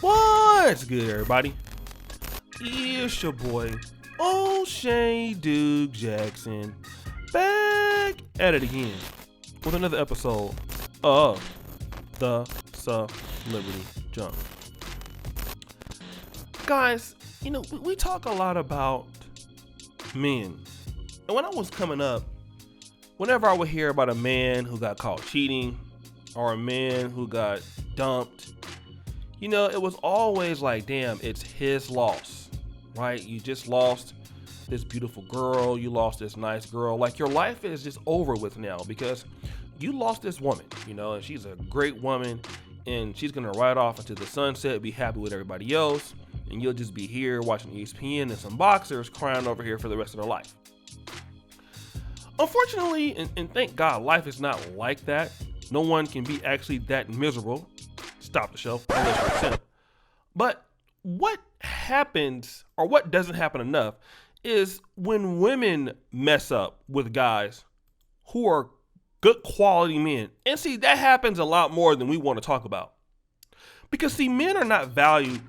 What's good, everybody? It's your boy, O'Shea Duke Jackson, back at it again with another episode of the Celebrity Jump. Guys, you know, we talk a lot about men. And when I was coming up, whenever I would hear about a man who got caught cheating or a man who got dumped, you know, it was always like, damn, it's his loss, right? You just lost this beautiful girl. You lost this nice girl. Like, your life is just over with now because you lost this woman, you know, and she's a great woman and she's going to ride off into the sunset, be happy with everybody else. And you'll just be here watching ESPN and some boxers crying over here for the rest of their life. Unfortunately, and thank God, life is not like that. No one can be actually that miserable. Stop the show. But what happens, or what doesn't happen enough, is when women mess up with guys who are good quality men. And see, that happens a lot more than we want to talk about. Because see, men are not valued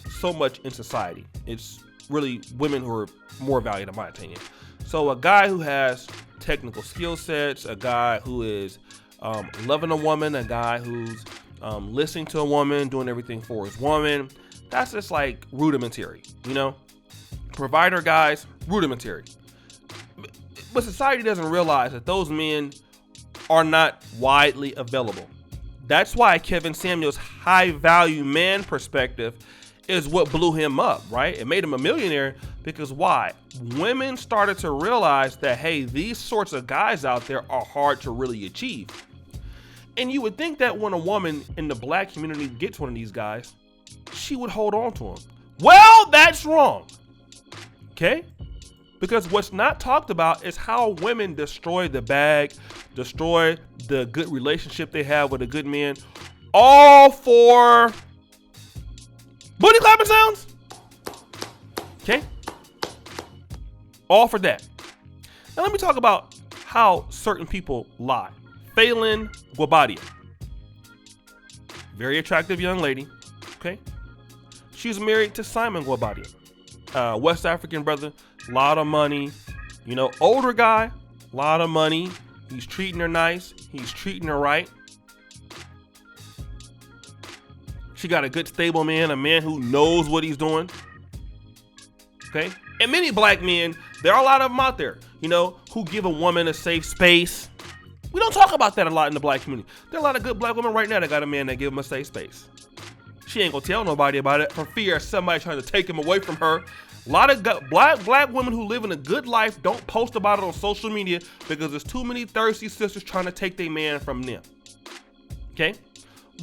so much in society. It's really women who are more valued, in my opinion. So a guy who has technical skill sets, a guy who is loving a woman, a guy who's listening to a woman, doing everything for his woman, that's just like rudimentary, you know? Provider guys, rudimentary. But society doesn't realize that those men are not widely available. That's why Kevin Samuels' high value man perspective is what blew him up, right? It made him a millionaire because why? Women started to realize that, hey, these sorts of guys out there are hard to really achieve. And you would think that when a woman in the black community gets one of these guys, she would hold on to him. Well, that's wrong. Okay? Because what's not talked about is how women destroy the bag, destroy the good relationship they have with a good man, all for booty clapping sounds. Okay? All for that. Now let me talk about how certain people lie. Falynn Guobadia. Very attractive young lady. Okay? She's married to Simon Guobadia. West African brother. Lot of money. You know, older guy. Lot of money. He's treating her nice. He's treating her right. She got a good stable man, a man who knows what he's doing. Okay? And many black men, there are a lot of them out there, you know, who give a woman a safe space. We don't talk about that a lot in the black community. There are a lot of good black women right now that got a man that give them a safe space. She ain't gonna tell nobody about it for fear of somebody trying to take him away from her. A lot of black women who live in a good life don't post about it on social media because there's too many thirsty sisters trying to take their man from them. Okay?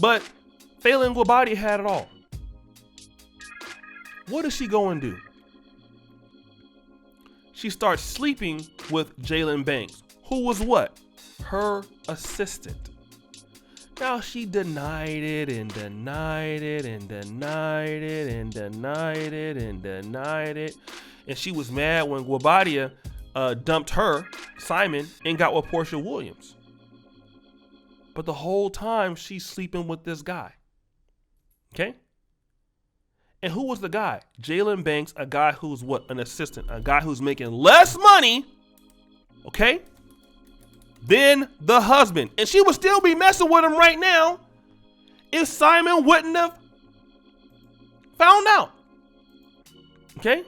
But Falynn Guobadia had it all. What does she go and do? She starts sleeping with Jaylan Banks, who was what? Her assistant. Now she denied it and denied it and denied it and denied it and denied it. And she was mad when Guobadia dumped her, Simon, and got with Porsha Williams. But the whole time she's sleeping with this guy. Okay? And who was the guy? Jaylan Banks, a guy who's what? An assistant. A guy who's making less money, okay, than the husband. And she would still be messing with him right now if Simon wouldn't have found out. Okay?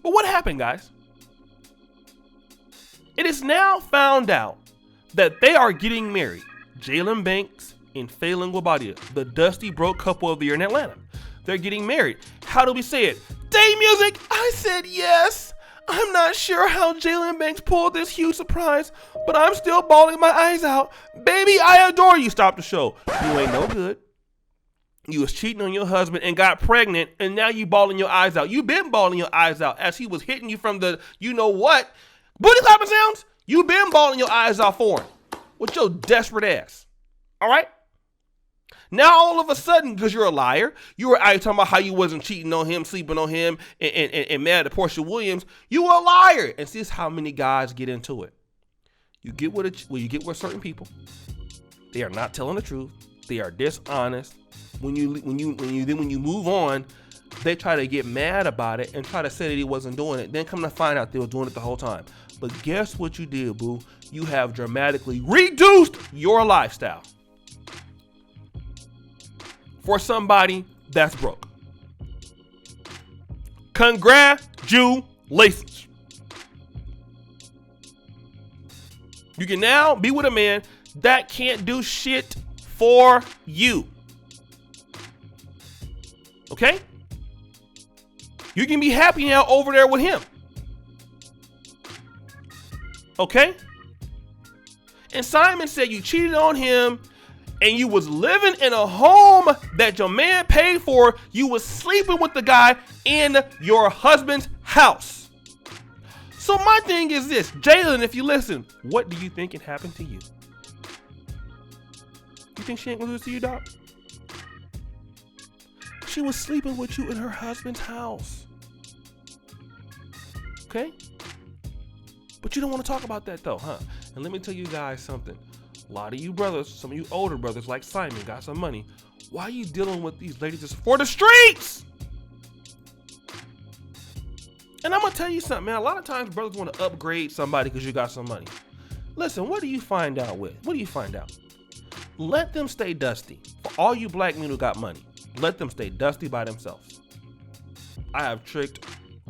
But what happened, guys? It is now found out that they are getting married. Jaylan Banks and Falynn Guobadia, the dusty broke couple of the year in Atlanta. They're getting married. How do we say it? Day music. I said yes. I'm not sure how Jaylan Banks pulled this huge surprise, but I'm still bawling my eyes out. Baby, I adore you. Stop the show. You ain't no good. You was cheating on your husband and got pregnant, and now you bawling your eyes out. You been bawling your eyes out as he was hitting you from the you know what. Booty clapping sounds. You been bawling your eyes out for him with your desperate ass. All right? Now all of a sudden, because you're a liar, you were out talking about how you wasn't cheating on him, sleeping on him, and mad at Porsha Williams. You were a liar. And see how many guys get into it. You get with certain people. They are not telling the truth. They are dishonest. When you move on, they try to get mad about it and try to say that he wasn't doing it. Then come to find out they were doing it the whole time. But guess what you did, boo? You have dramatically reduced your lifestyle for somebody that's broke. Congratulations. You can now be with a man that can't do shit for you. Okay? You can be happy now over there with him. Okay? And Simon said you cheated on him and you was living in a home that your man paid for. You was sleeping with the guy in your husband's house. So my thing is this, Jaylan, if you listen, what do you think can happen to you? You think she ain't gonna do this to you, dog? She was sleeping with you in her husband's house. Okay? But you don't want to talk about that though, huh? And let me tell you guys something. A lot of you brothers, some of you older brothers like Simon, got some money. Why are you dealing with these ladies just for the streets? And I'm going to tell you something, man. A lot of times brothers want to upgrade somebody because you got some money. Listen, what do you find out with? What do you find out? Let them stay dusty. For all you black men who got money, let them stay dusty by themselves. I have tricked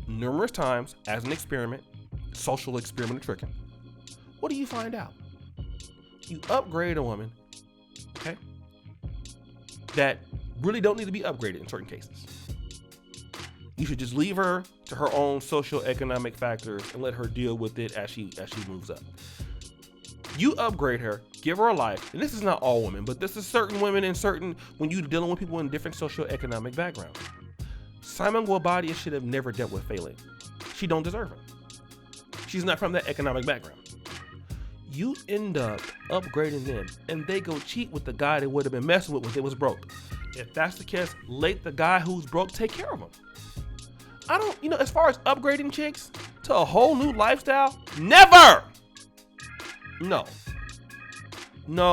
numerous times as an experiment, social experiment of tricking. What do you find out? You upgrade a woman, okay, that really don't need to be upgraded in certain cases. You should just leave her to her own socio-economic factors and let her deal with it as she moves up. You upgrade her, give her a life, and this is not all women, but this is certain women and certain, when you're dealing with people in different socio-economic backgrounds. Simon Guobadia should have never dealt with Falynn. She don't deserve him. She's not from that economic background. You end up upgrading them, and they go cheat with the guy they would have been messing with when they was broke. If that's the case, let the guy who's broke take care of him. I don't, as far as upgrading chicks to a whole new lifestyle, never. No. You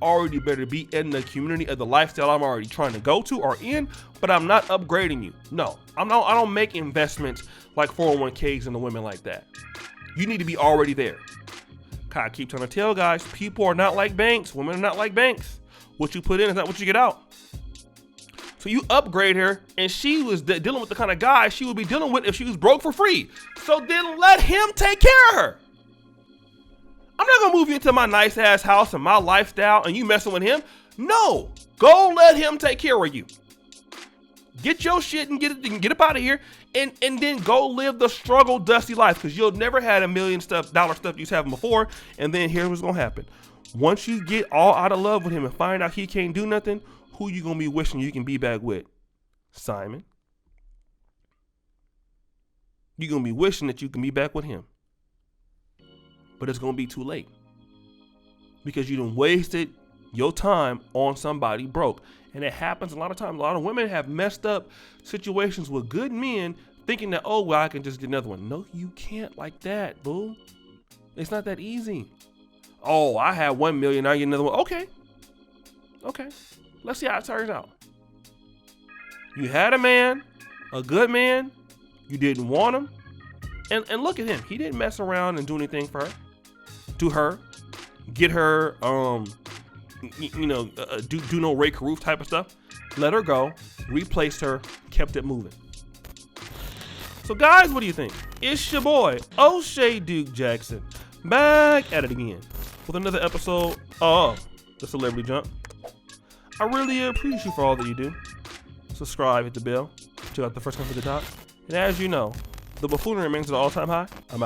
already better be in the community of the lifestyle I'm already trying to go to or in, but I'm not upgrading you. No, I don't make investments like 401ks into women like that. You need to be already there. I keep trying to tell guys, people are not like banks. Women are not like banks. What you put in is not what you get out. So you upgrade her, and she was dealing with the kind of guy she would be dealing with if she was broke for free. So then let him take care of her. I'm not gonna move you into my nice ass house and my lifestyle and you messing with him. No, go let him take care of you. Get your shit and get up out of here, and then go live the struggle dusty life, because you'll never had $1 million dollar stuff you was having before. And then here's what's gonna happen. Once you get all out of love with him and find out he can't do nothing, who you gonna be wishing you can be back with? Simon. You're gonna be wishing that you can be back with him. But it's gonna be too late, because you done wasted your time on somebody broke. And it happens a lot of times. A lot of women have messed up situations with good men thinking that, oh, well, I can just get another one. No, you can't like that, boo. It's not that easy. Oh, I had 1 million, now I get another one. Okay. Let's see how it turns out. You had a man, a good man. You didn't want him. And look at him. He didn't mess around and do anything for her. Get her, do no Ray Caruth type of stuff. Let her go, replaced her, kept it moving. So guys, what do you think? It's your boy, O'Shea Duke Jackson, back at it again with another episode of The Celebrity Jump. I really appreciate you for all that you do. Subscribe, hit the bell, check out the first come to the top. And as you know, the buffoonery remains at an all-time high. I'm out.